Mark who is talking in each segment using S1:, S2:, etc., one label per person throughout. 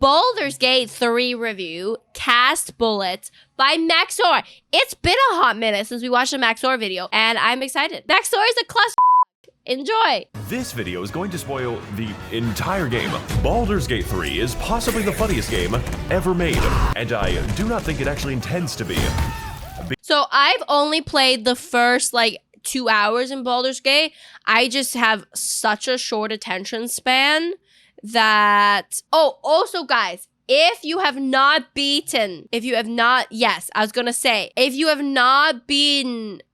S1: Baldur's Gate 3 review, Cast Bullets by Max0r. It's been a hot minute since we watched a Max0r video, and I'm excited. Max0r is a cluster. Enjoy.
S2: This video is going to spoil the entire game. Baldur's Gate 3 is possibly the funniest game ever made, and I do not think it actually intends to be.
S1: So I've only played the first, 2 hours in Baldur's Gate. I just have such a short attention span that... Oh, also, guys, if you have not beaten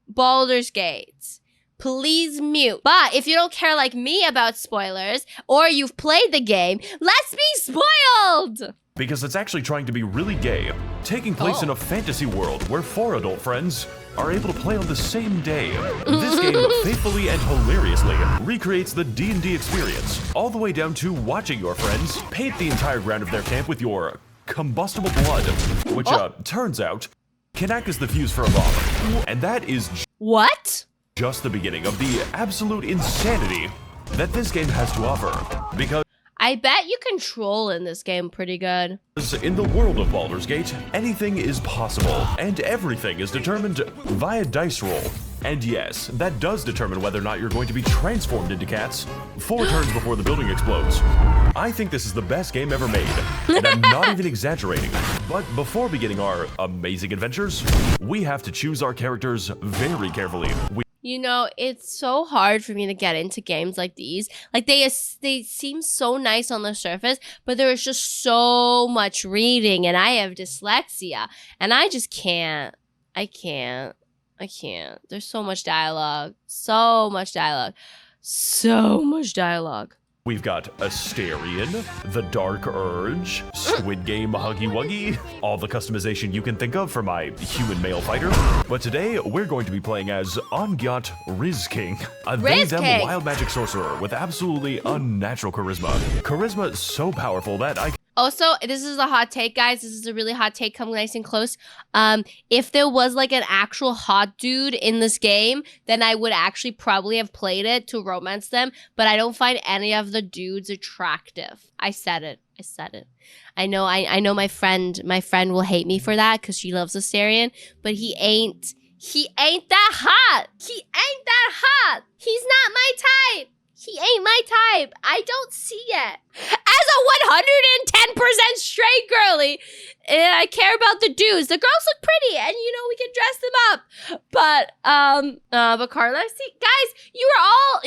S1: Baldur's Gate, please mute. But if you don't care like me about spoilers, or you've played the game, let's be spoiled!
S2: Because it's actually trying to be really gay, taking place in a fantasy world where 4 adult friends are able to play on the same day. This game faithfully and hilariously recreates the D&D experience, all the way down to watching your friends paint the entire ground of their camp with your combustible blood, which turns out can act as the fuse for a bomb. And that is just the beginning of the absolute insanity that this game has to offer. Because
S1: I bet you control in this game pretty good.
S2: in the world of Baldur's Gate, anything is possible, and everything is determined via dice roll. And yes, that does determine whether or not you're going to be transformed into cats 4 turns before the building explodes. I think this is the best game ever made, and I'm not even exaggerating. But before beginning our amazing adventures, we have to choose our characters very carefully.
S1: You know, it's so hard for me to get into games like these. Like, they seem so nice on the surface, but there is just so much reading, and I have dyslexia, and I just can't. I can't. There's so much dialogue.
S2: We've got Asterion, the Dark Urge, Squid Game Huggy Wuggy, all the customization you can think of for my human male fighter. But today, we're going to be playing as Ongyat Rizking, a they-them wild magic sorcerer with absolutely unnatural charisma. Charisma so powerful that
S1: Also, this is a hot take, guys. This is a really hot take. Come nice and close. If there was an actual hot dude in this game, then I would actually probably have played it to romance them. But I don't find any of the dudes attractive. I said it. I know my friend will hate me for that because she loves Asterion, but he ain't that hot. He's not my type. He ain't my type. I don't see it. As a 110% straight girly, I care about the dudes. The girls look pretty, and we can dress them up. But Carla, see, guys, you're all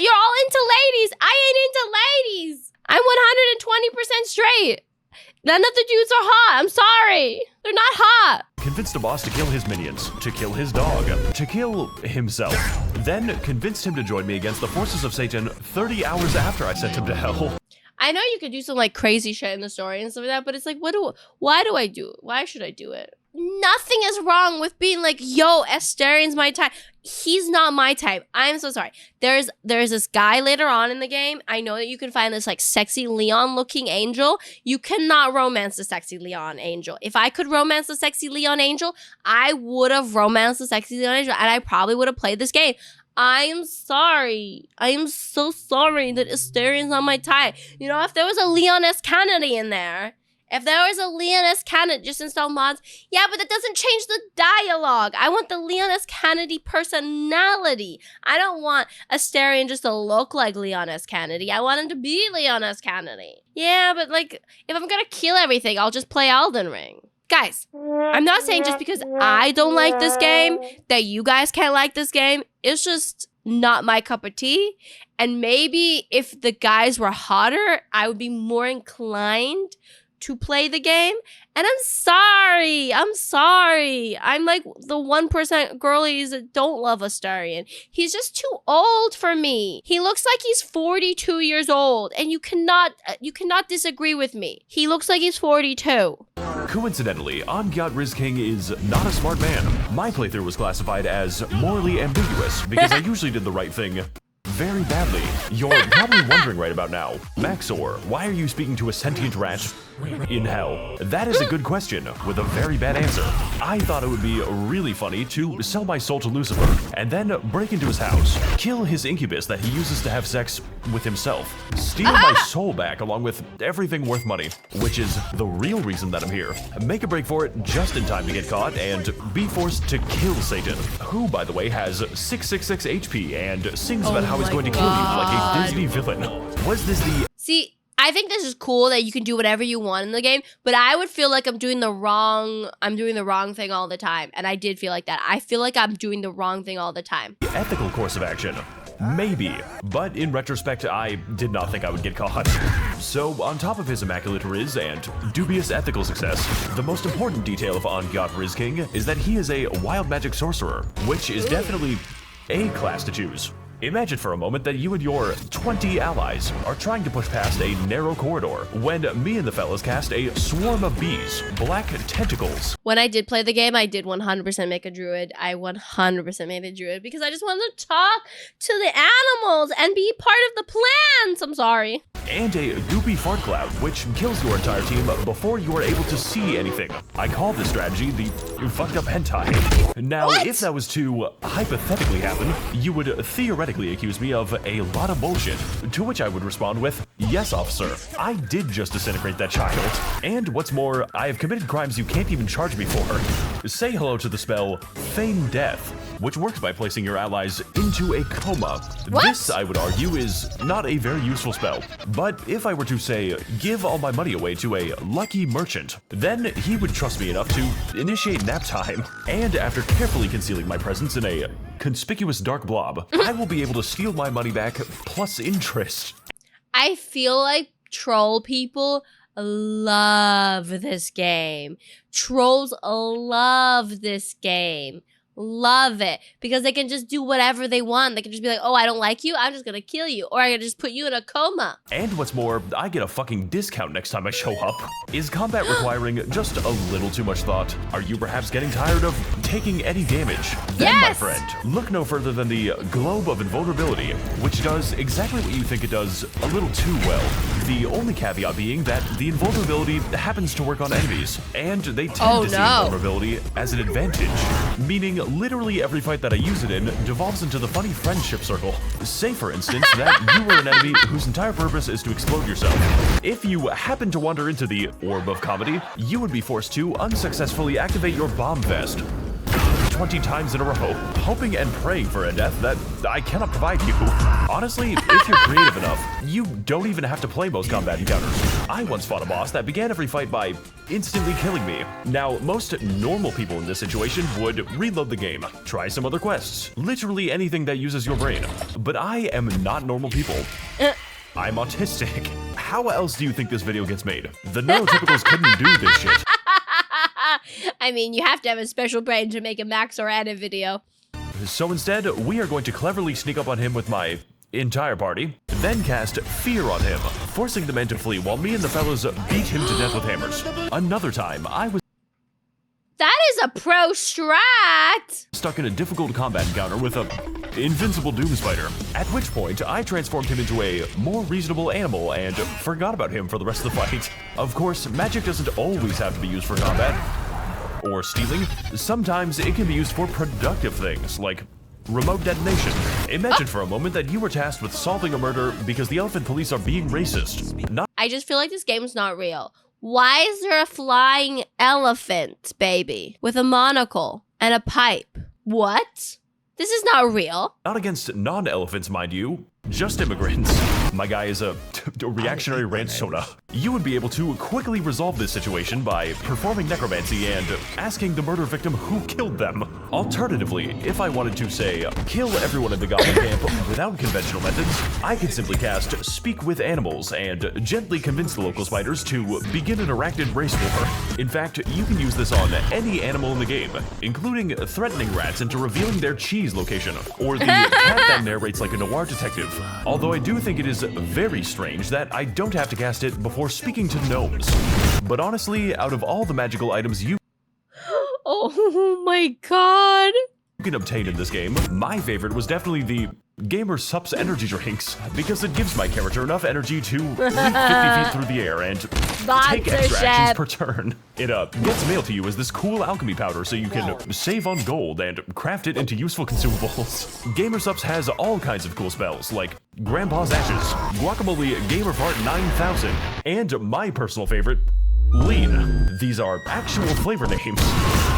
S1: into ladies. I ain't into ladies. I'm 120% straight. None of the dudes are hot. I'm sorry. They're not hot.
S2: Convinced a boss to kill his minions, to kill his dog, to kill himself. Then convinced him to join me against the forces of Satan 30 hours after I sent him to hell.
S1: I know you could do some crazy shit in the story and stuff like that, but it's why do I do it? Why should I do it? Nothing is wrong with being yo, Asterion's my type. He's not my type. I'm so sorry. There's this guy later on in the game. I know that you can find this sexy Leon looking angel. You cannot romance the sexy Leon angel. If I could romance the sexy Leon angel, I would have romanced the sexy Leon angel, and I probably would have played this game. I'm sorry. I am so sorry that Asterion's not my type. If there was a Leon S. Kennedy in there, just install mods. Yeah, but that doesn't change the dialogue. I want the Leon S. Kennedy personality. I don't want Asterion just to look like Leon S. Kennedy. I want him to be Leon S. Kennedy. Yeah, but if I'm gonna kill everything, I'll just play Elden Ring. Guys, I'm not saying just because I don't like this game that you guys can't like this game. It's just not my cup of tea. And maybe if the guys were hotter, I would be more inclined to play the game. And I'm sorry. I'm the 1% girlies that don't love Asterion. He's just too old for me. He looks like he's 42 years old, and you cannot disagree with me. He looks like he's 42.
S2: Coincidentally, Ongyat Rizking is not a smart man. My playthrough was classified as morally ambiguous because I usually did the right thing very badly. You're probably wondering right about now, Max0r, why are you speaking to a sentient rat In hell? That is a good question with a very bad answer. I thought it would be really funny to sell my soul to Lucifer and then break into his house, kill his incubus that he uses to have sex with himself, steal my soul back along with everything worth money, which is the real reason that I'm here, make a break for it just in time to get caught, and be forced to kill Satan, who, by the way, has 666 HP and sings about how he's going to kill you like a Disney villain. Was this the...
S1: See, I think this is cool that you can do whatever you want in the game, but I would feel like I'm doing the wrong thing all the time. And I did feel like that. I feel like I'm doing the wrong thing all the time.
S2: ethical course of action? Maybe, but in retrospect, I did not think I would get caught. So, on top of his immaculate Riz and dubious ethical success, the most important detail of On God Riz King is that he is a wild magic sorcerer, which is definitely a class to choose. Imagine for a moment that you and your 20 allies are trying to push past a narrow corridor when me and the fellas cast a swarm of bees, black tentacles.
S1: When I did play the game, I did 100% make a druid. I 100% made a druid because I just wanted to talk to the animals and be part of the plans. I'm sorry.
S2: And a goopy fart cloud, which kills your entire team before you are able to see anything. I call this strategy the fucked up hentai. Now, if that was to hypothetically happen, you would theoretically accuse me of a lot of bullshit, to which I would respond with, yes, officer, I did just disintegrate that child. And what's more, I have committed crimes you can't even charge me for. Say hello to the spell Feign Death, which works by placing your allies into a coma. This, I would argue, is not a very useful spell. But if I were to say, give all my money away to a lucky merchant, then he would trust me enough to initiate nap time. And after carefully concealing my presence in a conspicuous dark blob, I will be able to steal my money back plus interest.
S1: I feel like troll people love this game. Trolls love this game. Love it, because they can just do whatever they want. They can just be like, oh, I don't like you, I'm just gonna kill you, or I can just put you in a coma.
S2: And what's more, I get a fucking discount next time I show up. Is combat requiring just a little too much thought? Are you perhaps getting tired of taking any damage? Then, my friend, look no further than the Globe of Invulnerability, which does exactly what you think it does a little too well. The only caveat being that the invulnerability happens to work on enemies, and they tend to see invulnerability as an advantage, meaning literally every fight that I use it in devolves into the funny friendship circle. Say, for instance, that you are an enemy whose entire purpose is to explode yourself. If you happen to wander into the Orb of Comedy, you would be forced to unsuccessfully activate your bomb vest 20 times in a row, hoping and praying for a death that I cannot provide you. Honestly, if you're creative enough, you don't even have to play most combat encounters. I once fought a boss that began every fight by instantly killing me. Now, most normal people in this situation would reload the game, try some other quests, literally anything that uses your brain. But I am not normal people. I'm autistic. How else do you think this video gets made? The neurotypicals couldn't do this shit.
S1: I mean, you have to have a special brain to make a Max0r edit video.
S2: So instead, we are going to cleverly sneak up on him with my entire party, then cast Fear on him, forcing the men to flee while me and the fellas beat him to death with hammers. Another time, I was
S1: That is a pro strat!
S2: stuck in a difficult combat encounter with a invincible doom spider, at which point I transformed him into a more reasonable animal and forgot about him for the rest of the fight. Of course, magic doesn't always have to be used for combat or stealing. Sometimes it can be used for productive things, like remote detonation. Imagine for a moment that you were tasked with solving a murder because the elephant police are being racist.
S1: I just feel like this game's not real. Why is there a flying elephant, baby, with a monocle and a pipe? What? This is not real.
S2: Not against non-elephants, mind you. Just immigrants. My guy is a reactionary ranch soda. You would be able to quickly resolve this situation by performing necromancy and asking the murder victim who killed them. Alternatively, if I wanted to, say, kill everyone in the goblin camp without conventional methods, I could simply cast Speak with Animals and gently convince the local spiders to begin an arachnid race war. In fact, you can use this on any animal in the game, including threatening rats into revealing their cheese location, or the cat that narrates like a noir detective. Although I do think it is very strange that I don't have to cast it before speaking to gnomes. But honestly, out of all the magical items you...
S1: Oh my god.
S2: you can obtain in this game. My favorite was definitely the Gamer Sups energy drinks, because it gives my character enough energy to leap 50 feet through the air and take extra actions per turn. It gets mailed to you as this cool alchemy powder so you can save on gold and craft it into useful consumables. Gamer Sups has all kinds of cool spells like Grandpa's Ashes, Guacamole Gamer Fart 9000, and my personal favorite, Lean. These are actual flavor names.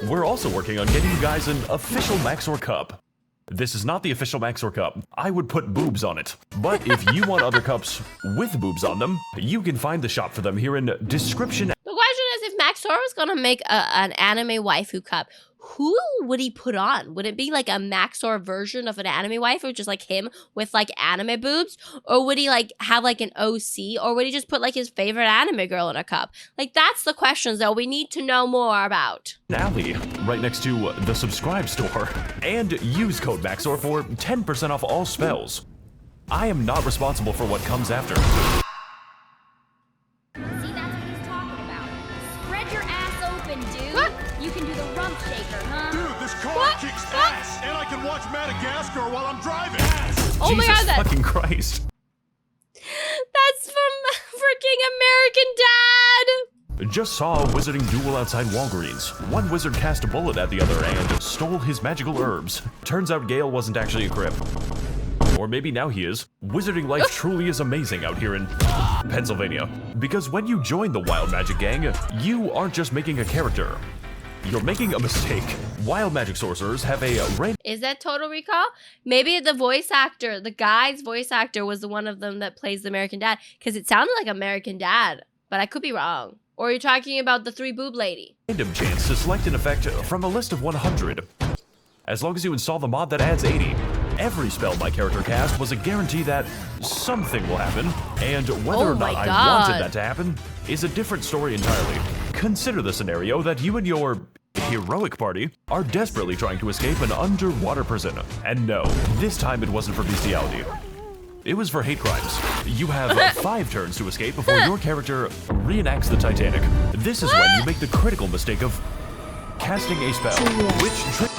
S2: We're also working on getting you guys an official Max0r cup. This is not the official Max0r cup. I would put boobs on it. But if you want other cups with boobs on them, you can find the shop for them here in description.
S1: The question is, if Max0r was gonna make an anime waifu cup, who would he put on? Would it be like a Max0r version of an anime waifu, just like him with like anime boobs? Or would he like have like an OC? Or would he just put like his favorite anime girl in a cup? Like, that's the questions that we need to know more about.
S2: Alley, right next to the subscribe store. And use code Max0r for 10% off all spells. I am not responsible for what comes after.
S3: See, that's what he's talking about. Spread your ass open, dude. What? You can do the rump shaker, huh?
S4: Dude, this car kicks ass, and I can watch Madagascar while I'm driving. Ass.
S1: Oh my God,
S2: Jesus fucking Christ.
S1: That's from freaking American Dad!
S2: Just saw a wizarding duel outside Walgreens. One wizard cast a bullet at the other and stole his magical herbs. Turns out Gale wasn't actually a crip. Or maybe now he is. Wizarding life truly is amazing out here in Pennsylvania. Because when you join the Wild Magic Gang, you aren't just making a character. You're making a mistake. Wild magic sorcerers have a range.
S1: Is that Total Recall? Maybe the voice actor, the guy's voice actor was the one of them that plays the American Dad, because it sounded like American Dad, but I could be wrong. Or you're talking about the 3 boob lady.
S2: Random chance to select an effect from a list of 100. As long as you install the mod that adds 80. Every spell my character cast was a guarantee that something will happen, and whether or not I wanted that to happen is a different story entirely. Consider the scenario that you and your heroic party are desperately trying to escape an underwater prison. And no, this time it wasn't for bestiality. It was for hate crimes. You have 5 turns to escape before your character reenacts the Titanic. This is when you make the critical mistake of casting a spell, which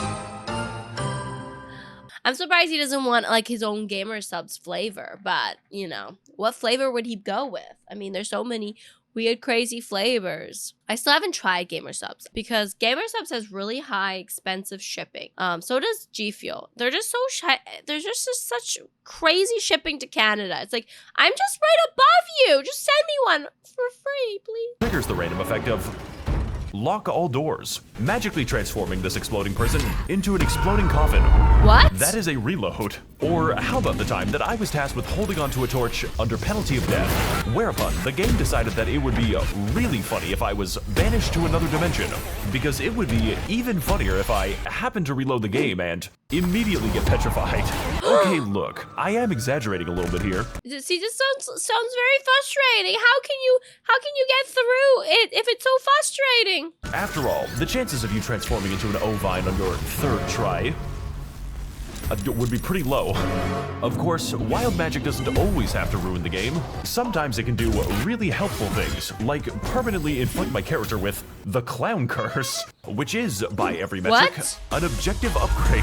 S1: I'm surprised he doesn't want like his own Gamer Subs flavor, but you know, what flavor would he go with? I mean, there's so many weird, crazy flavors. I still haven't tried Gamer Subs because Gamer Subs has really high, expensive shipping. So does G Fuel. They're just so there's just such crazy shipping to Canada. It's like, I'm just right above you. Just send me one for free, please.
S2: triggers the random effect of lock all doors, magically transforming this exploding prison into an exploding coffin.
S1: What?
S2: That is a reload. Or how about the time that I was tasked with holding onto a torch under penalty of death, whereupon the game decided that it would be really funny if I was banished to another dimension, because it would be even funnier if I happened to reload the game and immediately get petrified. Okay, look, I am exaggerating a little bit here.
S1: See, this sounds very frustrating. How can you get through it if it's so frustrating?
S2: After all, the chances of you transforming into an ovine on your 3rd try would be pretty low. Of course, wild magic doesn't always have to ruin the game. Sometimes it can do really helpful things, like permanently inflict my character with the clown curse, which is, by every metric, an objective upgrade.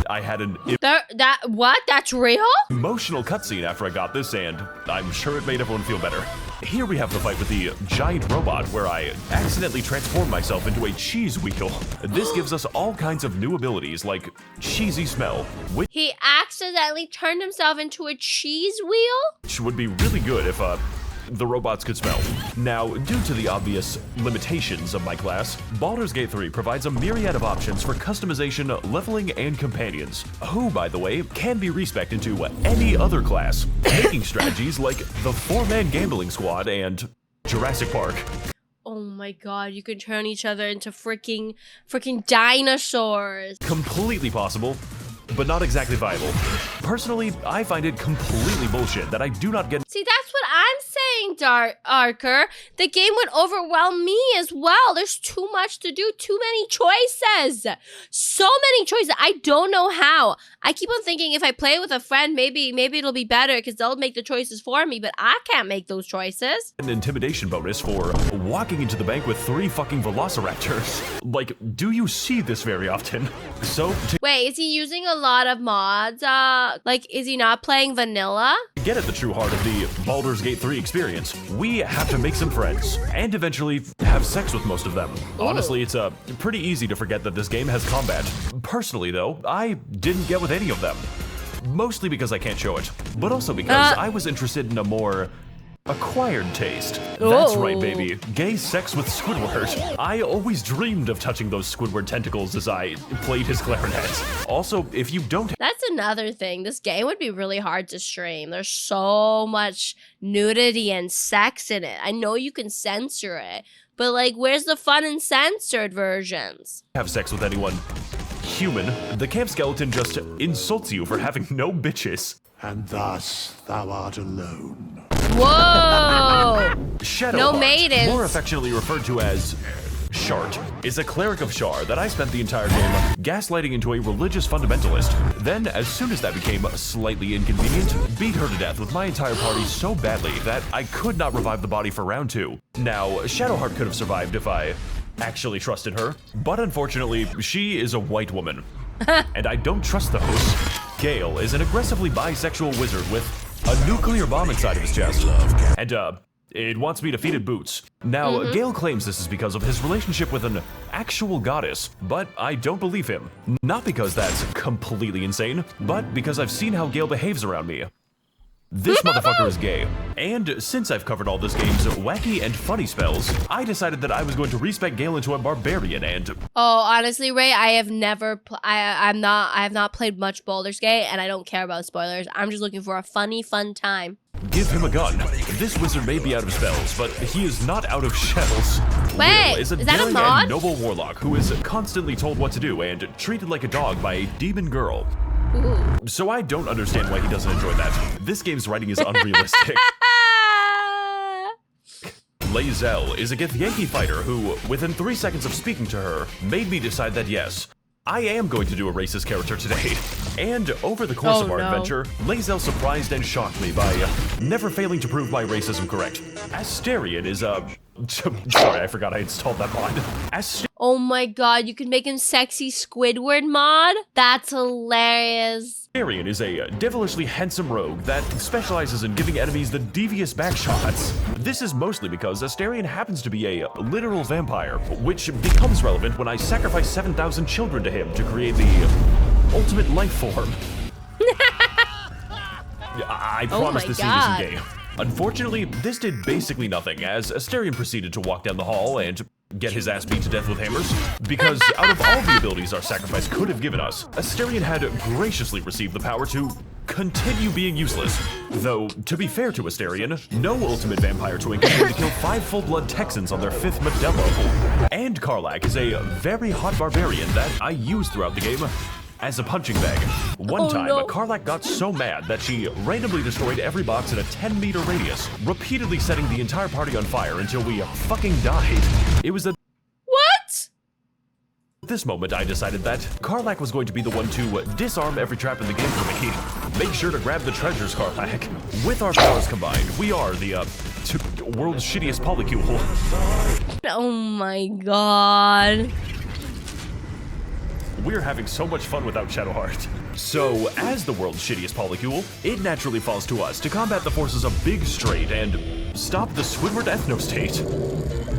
S2: I had an
S1: That's real?
S2: emotional cutscene after I got this, and I'm sure it made everyone feel better. Here we have the fight with the giant robot, where I accidentally transformed myself into a cheese wheel. This gives us all kinds of new abilities, like cheesy smell,
S1: He accidentally turned himself into a cheese wheel?
S2: which would be really good if the robots could smell. Now, due to the obvious limitations of my class, Baldur's Gate 3 provides a myriad of options for customization, leveling, and companions, who, by the way, can be respec'd into any other class, making strategies like the 4-man gambling squad and Jurassic Park.
S1: Oh my god, you can turn each other into freaking dinosaurs.
S2: Completely possible. but not exactly viable. Personally, I find it completely bullshit that I do not get.
S1: See, that's what I'm saying, Darker. The game would overwhelm me as well. There's too much to do, too many choices. So many choices. I don't know how. I keep on thinking if I play with a friend, maybe it'll be better because they'll make the choices for me, but I can't make those choices.
S2: An intimidation bonus for walking into the bank with 3 fucking velociraptors. Like, do you see this very often? So, to
S1: Wait, is he using a lot of mods? Like, is he not playing vanilla?
S2: get at the true heart of the Baldur's Gate 3 experience, we have to make some friends and eventually have sex with most of them. Honestly, it's pretty easy to forget that this game has combat. Personally, though, I didn't get with any of them. Mostly because I can't show it, but also because I was interested in a more acquired taste. That's right, baby. Gay sex with Squidward. I always dreamed of touching those Squidward tentacles as I played his clarinet. Also, if you don't
S1: That's another thing. This game would be really hard to stream. There's so much nudity and sex in it. I know you can censor it, but like, where's the fun in censored versions?
S2: have sex with anyone human, the camp skeleton just insults you for having no bitches.
S4: And thus thou art alone.
S1: Whoa!
S2: Shadowheart,
S1: No maidens.
S2: more affectionately referred to as Shart, is a cleric of Shar that I spent the entire game gaslighting into a religious fundamentalist. Then, as soon as that became slightly inconvenient, beat her to death with my entire party so badly that I could not revive the body for round 2. Now, Shadowheart could have survived if I actually trusted her, but unfortunately, she is a white woman. And I don't trust those. Gale is an aggressively bisexual wizard with a nuclear bomb inside of his chest. And, it wants me to feed it boots. Now, Gale claims this is because of his relationship with an actual goddess, but I don't believe him. Not because that's completely insane, but because I've seen how Gale behaves around me. This motherfucker is gay. And since I've covered all this game's wacky and funny spells, I decided that I was going to respec Gale into a barbarian and...
S1: Oh, honestly, Ray, I have never, I have not played much Baldur's Gate, and I don't care about spoilers. I'm just looking for a funny, fun time.
S2: give him a gun. This wizard may be out of spells, but he is not out of shells.
S1: Wait,
S2: Will is a
S1: is that a
S2: daring
S1: mod?
S2: and noble warlock who is constantly told what to do and treated like a dog by a demon girl.
S1: Ooh.
S2: So I don't understand why he doesn't enjoy that. This game's writing is unrealistic. Lae'zel is a Githyanki fighter who, within 3 seconds of speaking to her, made me decide that yes, I am going to do a racist character today. And over the course of our adventure, Lae'zel surprised and shocked me by never failing to prove my racism correct. Asterion is sorry, I forgot I installed that mod.
S1: Oh my god, you can make him sexy Squidward mod? That's hilarious.
S2: Asterion is a devilishly handsome rogue that specializes in giving enemies the devious backshots. This is mostly because Asterion happens to be a literal vampire, which becomes relevant when I sacrifice 7,000 children to him to create the ultimate life form. I promise this scene isn't gay. Unfortunately, this did basically nothing as Asterion proceeded to walk down the hall and get his ass beat to death with hammers. Because out of all the abilities our sacrifice could have given us, Asterion had graciously received the power to continue being useless. Though, to be fair to Asterion, no ultimate vampire twink is going to kill 5 full-blood Texans on their 5th Modelo. And Karlach is a very hot barbarian that I use throughout the game as a punching bag. One time, Karlach got so mad that she randomly destroyed every box in a 10-meter radius, repeatedly setting the entire party on fire until we fucking died. It was at this moment I decided that Karlach was going to be the one to disarm every trap in the game for me. Make sure to grab the treasures, Karlach. With our powers combined, we are the world's shittiest polycule.
S1: Oh my god.
S2: We're having so much fun without Shadowheart. So, as the world's shittiest polycule, it naturally falls to us to combat the forces of Big Straight and stop the Squidward ethno-state.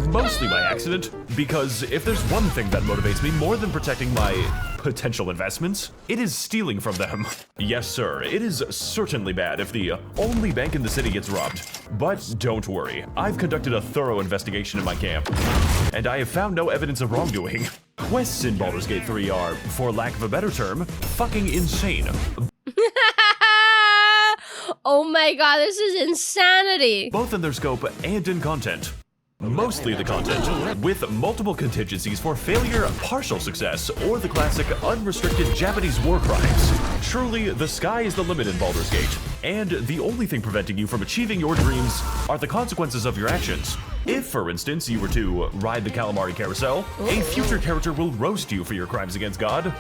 S2: Mostly by accident, because if there's one thing that motivates me more than protecting my potential investments, it is stealing from them. Yes, sir, it is certainly bad if the only bank in the city gets robbed. But don't worry, I've conducted a thorough investigation in my camp, and I have found no evidence of wrongdoing. Quests in Baldur's Gate 3 are, for lack of a better term, fucking insane.
S1: Oh my god, this is insanity.
S2: Both in their scope and in content. mostly the content, with multiple contingencies for failure, partial success, or the classic unrestricted Japanese war crimes. Truly, the sky is the limit in Baldur's Gate, and the only thing preventing you from achieving your dreams are the consequences of your actions. If, for instance, you were to ride the calamari carousel, a future character will roast you for your crimes against God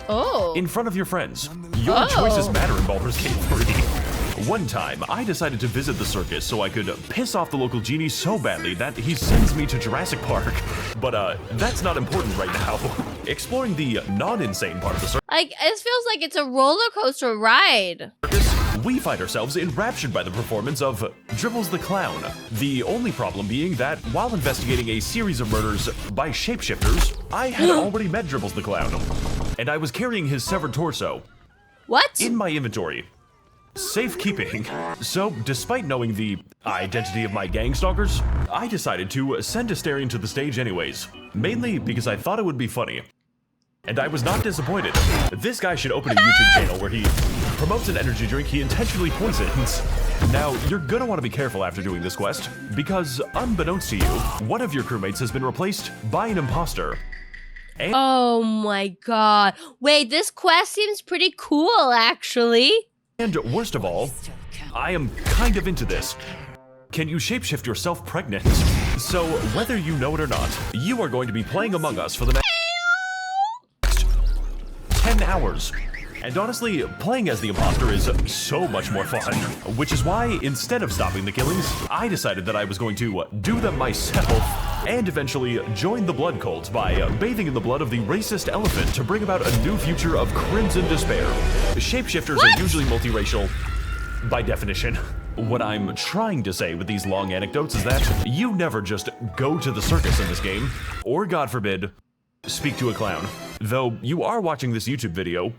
S2: in front of your friends. Your choices matter in Baldur's Gate 3. One time, I decided to visit the circus so I could piss off the local genie so badly that he sends me to Jurassic Park. But that's not important right now. Exploring the non-insane part of the circus,
S1: Like, it feels like it's a roller coaster ride.
S2: we find ourselves enraptured by the performance of Dribbles the Clown. The only problem being that while investigating a series of murders by shapeshifters, I had already met Dribbles the Clown, and I was carrying his severed torso
S1: What?
S2: in my inventory. Safekeeping. So, despite knowing the identity of my gang stalkers, I decided to send Astarion to the stage anyways, mainly because I thought it would be funny. And I was not disappointed. This guy should open a YouTube channel where he promotes an energy drink he intentionally poisons. Now, you're gonna want to be careful after doing this quest, because unbeknownst to you, one of your crewmates has been replaced by an imposter.
S1: Oh my god. Wait, this quest seems pretty cool, actually.
S2: And worst of all, I am kind of into this. Can you shapeshift yourself pregnant? So, whether you know it or not, you are going to be playing Among Us for the next 10 hours. And honestly, playing as the imposter is so much more fun. Which is why, instead of stopping the killings, I decided that I was going to do them myself, and eventually join the blood cult by bathing in the blood of the racist elephant to bring about a new future of crimson despair. Shapeshifters are usually multiracial, by definition. What I'm trying to say with these long anecdotes is that you never just go to the circus in this game, or God forbid, speak to a clown. Though you are watching this YouTube video,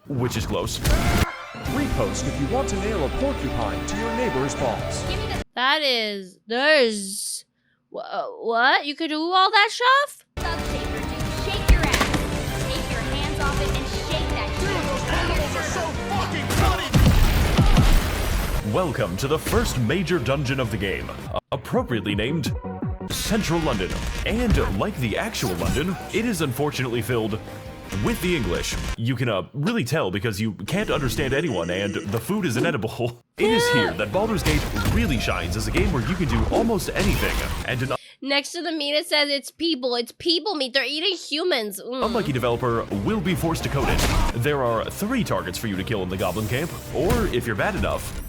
S2: which is close.
S5: Repost if you want to nail a porcupine to your neighbor's balls.
S1: There's... What? You could do all that stuff?
S3: Subtaper, dude. Shake your ass. Take your hands off it and shake that shit.
S4: Animals are so fucking funny!
S2: Welcome to the first major dungeon of the game, appropriately named Central London. And like the actual London, it is unfortunately filled with the English. You can really tell because you can't understand anyone and the food is inedible. It is here that Baldur's Gate really shines as a game where you can do almost anything. And
S1: Next to the meat, it says it's people. It's people meat. They're eating humans.
S2: unlucky developer will be forced to code it. There are 3 targets for you to kill in the Goblin Camp, or if you're bad enough,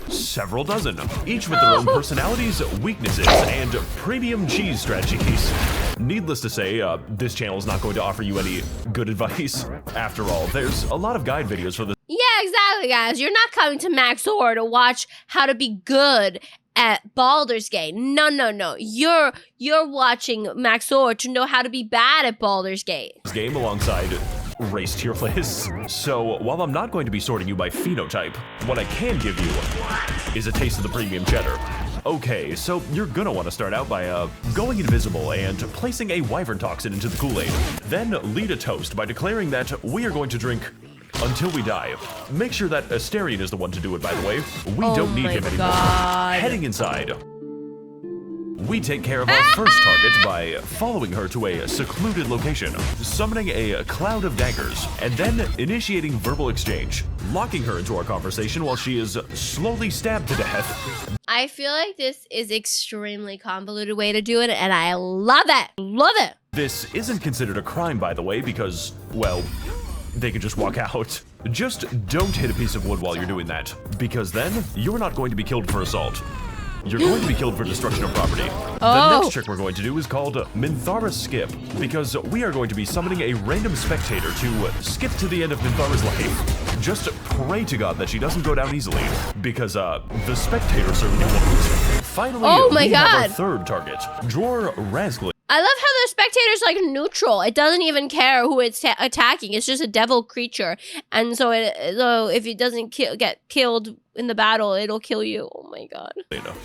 S2: several dozen, each with their own personalities, weaknesses, and premium cheese strategies. Needless to say, this channel is not going to offer you any good advice. After all, there's a lot of guide videos for this.
S1: Yeah, exactly, guys. You're not coming to Max0r to watch how to be good at Baldur's Gate. No, no, no. You're watching Max0r to know how to be bad at Baldur's Gate.
S2: Game alongside race tier lists. So while I'm not going to be sorting you by phenotype, what I can give you is a taste of the premium cheddar. Okay, so you're gonna want to start out by going invisible and placing a wyvern toxin into the Kool-Aid. Then lead a toast by declaring that we are going to drink until we die. Make sure that Astarion is the one to do it, by the way. We don't need him anymore. Heading inside, we take care of our first target by following her to a secluded location, summoning a cloud of daggers, and then initiating verbal exchange, locking her into our conversation while she is slowly stabbed to death.
S1: I feel like this is extremely convoluted way to do it, and I love it. Love it.
S2: This isn't considered a crime, by the way, because, well, they can just walk out. Just don't hit a piece of wood while you're doing that, because then you're not going to be killed for assault. You're going to be killed for destruction of property. The next trick we're going to do is called Minthara's Skip, because we are going to be summoning a random spectator to skip to the end of Minthara's life. Just pray to God that she doesn't go down easily, because the spectator certainly won't. Finally, we have our third target, Dror Razgli.
S1: I love how the spectator's like neutral. It doesn't even care who it's attacking. It's just a devil creature, and so if it doesn't get killed in the battle, it'll kill you. Oh my god.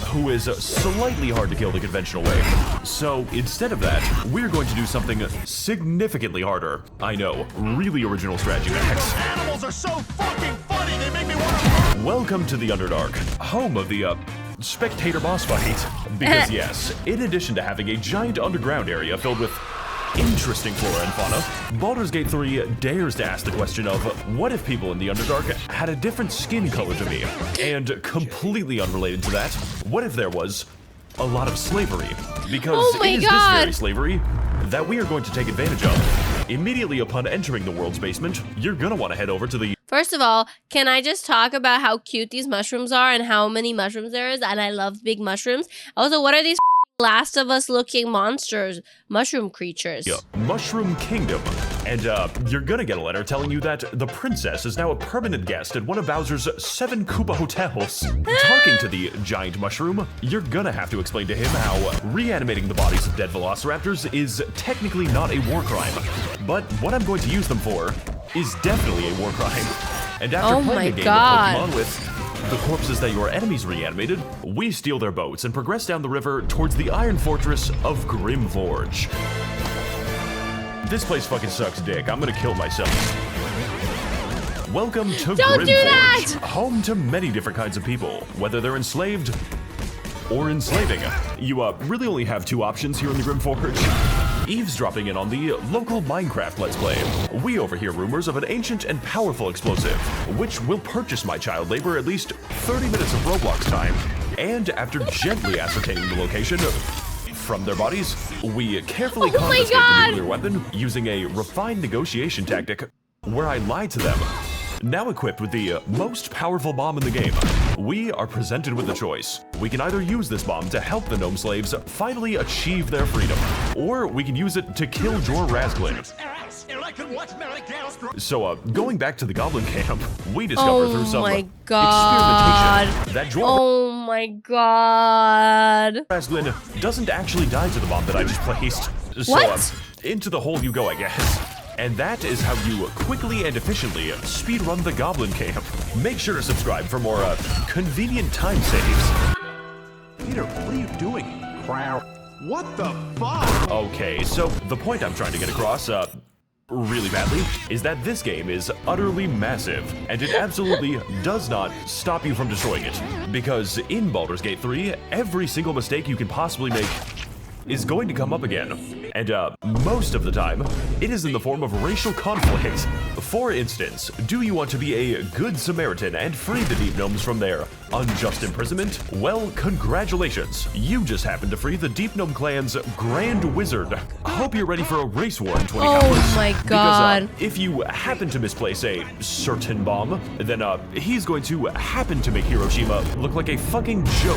S2: Who is slightly hard to kill the conventional way. So instead of that, we're going to do something significantly harder. I know, really original strategy, Max.
S4: Animals are so fucking funny, they make me want to...
S2: Welcome to the Underdark, home of the spectator boss fight. Because yes, in addition to having a giant underground area filled with interesting flora and fauna, Baldur's Gate 3 dares to ask the question of, what if people in the Underdark had a different skin color to me? And completely unrelated to that, what if there was a lot of slavery? Because it is this very slavery that we are going to take advantage of. Immediately upon entering the world's basement, you're gonna want to head over to the...
S1: First of all, can I just talk about how cute these mushrooms are and how many mushrooms there is? And I love big mushrooms. Also, what are these Last of Us looking monsters, mushroom creatures?
S2: Mushroom Kingdom. And you're gonna get a letter telling you that the princess is now a permanent guest at one of Bowser's 7 Koopa hotels. Talking to the giant mushroom, you're gonna have to explain to him how reanimating the bodies of dead velociraptors is technically not a war crime. But what I'm going to use them for is definitely a war crime. And after playing a game of Pokemon with the corpses that your enemies reanimated, we steal their boats and progress down the river towards the Iron Fortress of Grimforge. This place fucking sucks dick. I'm gonna kill myself. Welcome to Grimforge, home to many different kinds of people, whether they're enslaved or enslaving. You really only have 2 options here in the Grimforge. Eavesdropping in on the local Minecraft Let's Play. We overhear rumors of an ancient and powerful explosive, which will purchase my child labor at least 30 minutes of Roblox time. And after gently ascertaining the location from their bodies, we carefully confiscate the nuclear weapon using a refined negotiation tactic where I lied to them. Now equipped with the most powerful bomb in the game, we are presented with a choice. We can either use this bomb to help the gnome slaves finally achieve their freedom, or we can use it to kill Jor Razglin. So, going back to the goblin camp, we discovered through some experimentation that Jor Razglin doesn't actually die to the bomb that I just placed. So, into the hole you go, I guess. And that is how you quickly and efficiently speedrun the Goblin Camp. Make sure to subscribe for more convenient time saves.
S4: Peter, what are you doing? Crowd. What the fuck?
S2: Okay, so the point I'm trying to get across, really badly, is that this game is utterly massive, and it absolutely does not stop you from destroying it. Because in Baldur's Gate 3, every single mistake you can possibly make is going to come up again. And most of the time, it is in the form of racial conflict. For instance, do you want to be a good Samaritan and free the Deep Gnomes from their unjust imprisonment? Well, congratulations. You just happened to free the Deep Gnome clan's Grand Wizard. I hope you're ready for a race war in 20 hours.
S1: Oh my god.
S2: Because if you happen to misplace a certain bomb, then he's going to happen to make Hiroshima look like a fucking joke.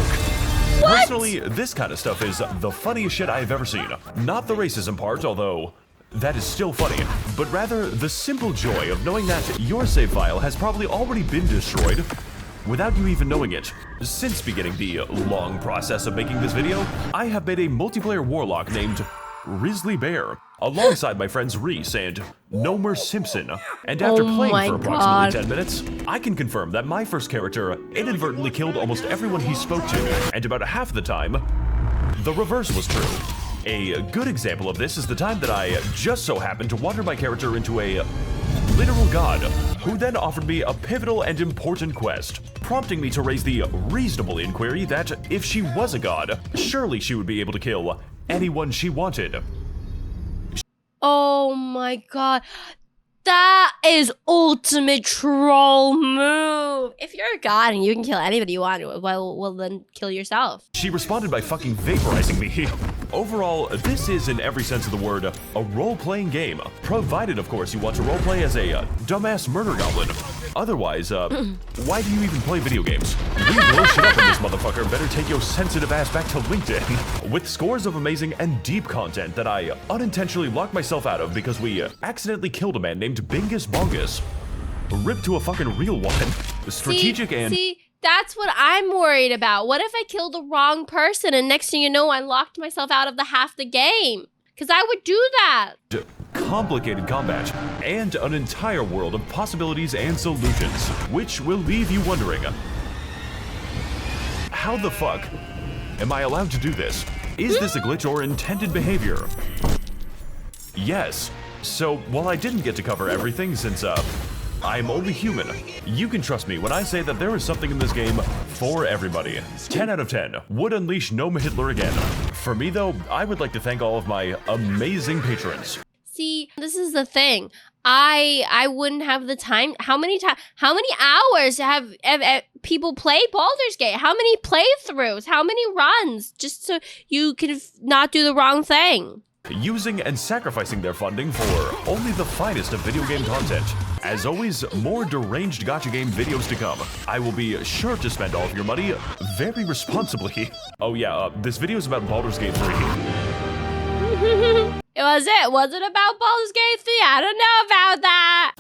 S1: What?
S2: Personally, this kind of stuff is the funniest shit I've ever seen. Not the racism part, although that is still funny, but rather the simple joy of knowing that your save file has probably already been destroyed without you even knowing it. Since beginning the long process of making this video, I have made a multiplayer warlock named Risley Bear, alongside my friends Reese and Nomer Simpson. And after playing for approximately 10 minutes, I can confirm that my first character inadvertently killed almost everyone he spoke to, and about half the time, the reverse was true. A good example of this is the time that I just so happened to water my character into a literal god, who then offered me a pivotal and important quest, prompting me to raise the reasonable inquiry that if she was a god, surely she would be able to kill anyone she wanted.
S1: Oh my god. That is ultimate troll move. If you're a god and you can kill anybody you want, well then kill yourself.
S2: She responded by fucking vaporizing me. Overall, this is in every sense of the word a role-playing game, provided of course you want to roleplay as a dumbass murder goblin. Otherwise, why do you even play video games? We blow shit up in this motherfucker, better take your sensitive ass back to LinkedIn. With scores of amazing and deep content that I unintentionally locked myself out of because we accidentally killed a man named Bingus Bongus. Ripped to a fucking real one. Strategic
S1: See, that's what I'm worried about. What if I killed the wrong person and next thing you know, I locked myself out of half the game? Because I would do that.
S2: Complicated combat, and an entire world of possibilities and solutions, which will leave you wondering, how the fuck am I allowed to do this? Is this a glitch or intended behavior? Yes. So, while I didn't get to cover everything since, I'm only human. You can trust me when I say that there is something in this game for everybody. 10 out of 10 would unleash Gnome Hitler again. For me though, I would like to thank all of my amazing patrons.
S1: See, this is the thing. I wouldn't have the time. How many hours have people play Baldur's Gate? How many playthroughs? How many runs? Just so you can not do the wrong thing.
S2: Using and sacrificing their funding for only the finest of video game content. As always, more deranged gacha game videos to come. I will be sure to spend all of your money very responsibly. Oh yeah, this video is about Baldur's Gate 3.
S1: Was it about Baldur's Gate 3? I don't know about that.